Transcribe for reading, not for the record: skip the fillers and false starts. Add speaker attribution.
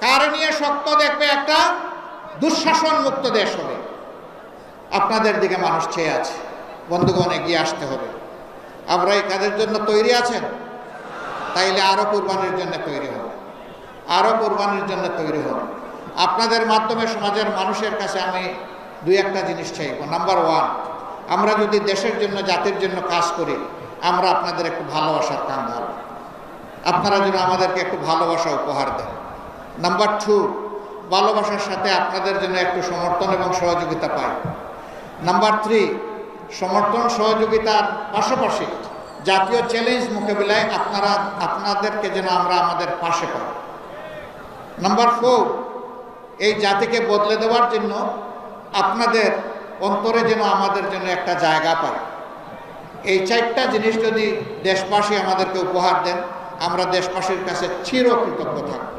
Speaker 1: কার নিয়ে শক্ত দেখবে? একটা দুঃশাসন মুক্ত দেশ হবে। আপনাদের দিকে মানুষ চেয়ে আছে। বন্ধুগণ, এগিয়ে আসতে হবে। আমরা এই কাজের জন্য তৈরি আছেন? তাইলে আরো কুরবানির জন্য তৈরি হবে, আরো কুরবানির জন্য তৈরি হবে। আপনাদের মাধ্যমে সমাজের মানুষের কাছে আমি দুই একটা জিনিস চাইব। নাম্বার ওয়ান, আমরা যদি দেশের জন্য জাতির জন্য কাজ করি, আমরা আপনাদের একটু ভালোবাসার কান ধরব, আপনারা যেন আমাদেরকে একটু ভালোবাসা উপহার দেন। নাম্বার টু, ভালোবাসার সাথে আপনাদের জন্য একটু সমর্থন এবং সহযোগিতা পাই। নাম্বার থ্রি, সমর্থন সহযোগিতার পাশাপাশি জাতীয় চ্যালেঞ্জ মোকাবিলায় আপনাদেরকে যেন আমরা আমাদের পাশে পাই। নাম্বার ফোর, এই জাতিকে বদলে দেওয়ার জন্য আপনাদের অন্তরে যেন আমাদের জন্য একটা জায়গা পায়। এই চারটা জিনিস যদি দেশবাসী আমাদেরকে উপহার দেন, আমরা দেশবাসীর কাছে চিরকৃতজ্ঞ থাকব।